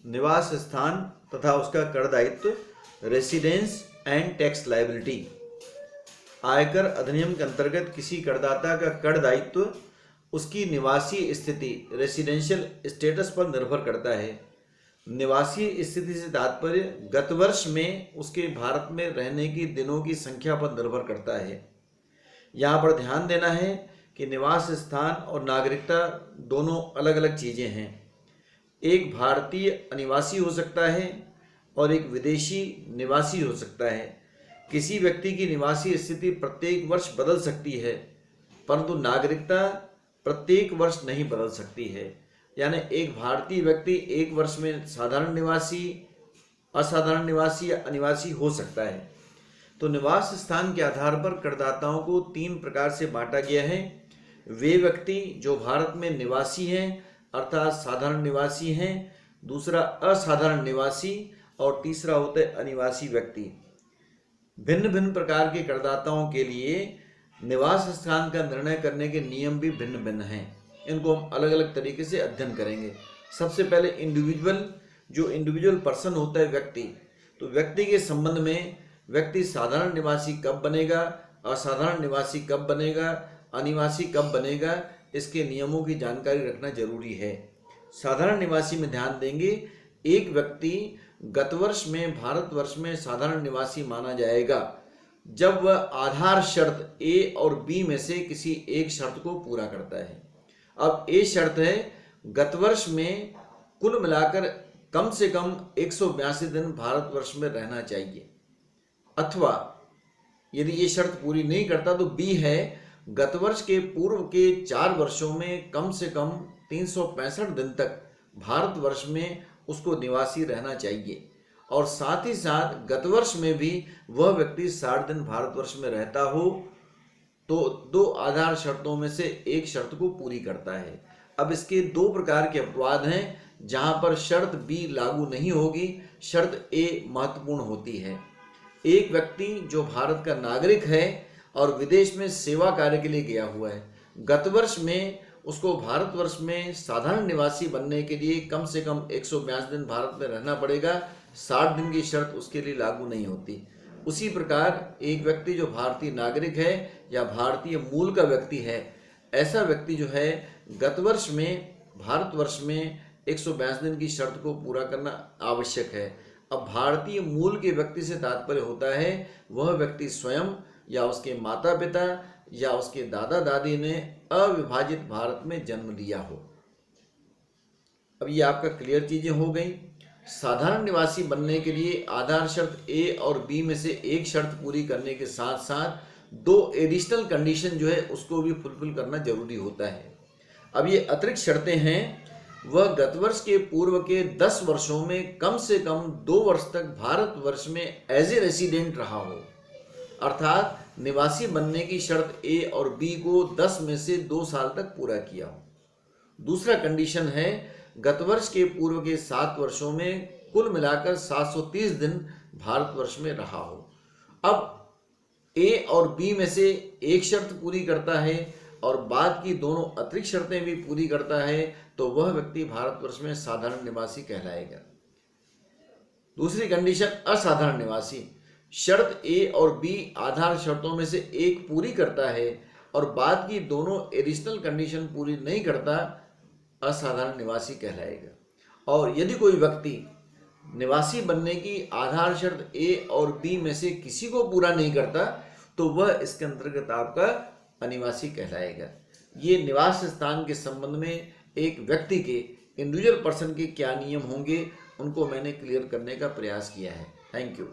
निवास स्थान तथा उसका कर दायित्व, रेसिडेंस एंड टैक्स लायबिलिटी। आयकर अधिनियम के अंतर्गत किसी करदाता का कर दायित्व उसकी निवासी स्थिति, रेसिडेंशियल स्टेटस पर निर्भर करता है। निवासी स्थिति से तात्पर्य गत वर्ष में उसके भारत में रहने की दिनों की संख्या पर निर्भर करता है। यहाँ पर ध्यान देना है कि निवास स्थान और नागरिकता दोनों अलग अलग चीज़ें हैं। एक भारतीय अनिवासी हो सकता है और एक विदेशी निवासी हो सकता है। किसी व्यक्ति की निवासी स्थिति प्रत्येक वर्ष बदल सकती है, परंतु नागरिकता प्रत्येक वर्ष नहीं बदल सकती है। यानी एक भारतीय व्यक्ति एक वर्ष में साधारण निवासी, असाधारण निवासी या अनिवासी हो सकता है। तो निवास स्थान के आधार पर करदाताओं को 3 प्रकार से बांटा गया है। वे व्यक्ति जो भारत में निवासी हैं अर्थात साधारण निवासी हैं, दूसरा असाधारण निवासी और तीसरा होता है अनिवासी व्यक्ति। भिन्न भिन्न प्रकार के करदाताओं के लिए निवास स्थान का निर्णय करने के नियम भी भिन्न भिन्न हैं। इनको हम अलग अलग तरीके से अध्ययन करेंगे। सबसे पहले इंडिविजुअल पर्सन होता है व्यक्ति। तो व्यक्ति के संबंध में व्यक्ति साधारण निवासी कब बनेगा, असाधारण निवासी कब बनेगा, अनिवासी कब बनेगा, इसके नियमों की जानकारी रखना जरूरी है। साधारण निवासी में ध्यान देंगे, एक व्यक्ति गत वर्ष में भारतवर्ष में साधारण निवासी माना जाएगा जब वह आधार शर्त ए और बी में से किसी एक शर्त को पूरा करता है। अब ए शर्त है गत वर्ष में कुल मिलाकर कम से कम 182 दिन भारतवर्ष में रहना चाहिए, अथवा यदि ये शर्त पूरी नहीं करता तो बी है गत वर्ष के पूर्व के 4 वर्षों में कम से कम 365 दिन तक भारतवर्ष में उसको निवासी रहना चाहिए, और साथ ही साथ गत वर्ष में भी वह व्यक्ति 60 दिन भारतवर्ष में रहता हो तो 2 आधार शर्तों में से एक शर्त को पूरी करता है। अब इसके 2 प्रकार के अपवाद हैं जहां पर शर्त बी लागू नहीं होगी, शर्त ए महत्वपूर्ण होती है। एक व्यक्ति जो भारत का नागरिक है और विदेश में सेवा कार्य के लिए गया हुआ है, गत वर्ष में उसको भारतवर्ष में साधारण निवासी बनने के लिए कम से कम 182 दिन भारत में रहना पड़ेगा, 60 दिन की शर्त उसके लिए लागू नहीं होती। उसी प्रकार एक व्यक्ति जो भारतीय नागरिक है या भारतीय मूल का व्यक्ति है, ऐसा व्यक्ति जो है गत वर्ष में भारतवर्ष में 182 दिन की शर्त को पूरा करना आवश्यक है। अब भारतीय मूल के व्यक्ति से तात्पर्य होता है वह व्यक्ति स्वयं या उसके माता पिता या उसके दादा दादी ने अविभाजित भारत में जन्म लिया हो। अब ये आपका क्लियर चीजें हो गई। साधारण निवासी बनने के लिए आधार शर्त ए और बी में से एक शर्त पूरी करने के साथ साथ 2 एडिशनल कंडीशन जो है उसको भी फुलफिल करना जरूरी होता है। अब ये अतिरिक्त शर्तें हैं, वह गत वर्ष के पूर्व के 10 वर्षों में कम से कम 2 वर्ष तक भारतवर्ष में एज ए रेसिडेंट रहा हो, अर्थात निवासी बनने की शर्त ए और बी को 10 में से 2 साल तक पूरा किया हो। दूसरा कंडीशन है गत वर्ष के पूर्व के 7 वर्षों में कुल मिलाकर 730 दिन भारतवर्ष में रहा हो। अब ए और बी में से एक शर्त पूरी करता है और बाद की दोनों अतिरिक्त शर्तें भी पूरी करता है तो वह व्यक्ति भारतवर्ष में साधारण निवासी कहलाएगा। दूसरी कंडीशन असाधारण निवासी, शर्त ए और बी आधार शर्तों में से एक पूरी करता है और बाद की दोनों एडिशनल कंडीशन पूरी नहीं करता, असाधारण निवासी कहलाएगा। और यदि कोई व्यक्ति निवासी बनने की आधार शर्त ए और बी में से किसी को पूरा नहीं करता तो वह इसके अंतर्गत आपका अनिवासी कहलाएगा। ये निवास स्थान के संबंध में एक व्यक्ति के, इंडिविजुअल पर्सन के क्या नियम होंगे उनको मैंने क्लियर करने का प्रयास किया है। Thank you.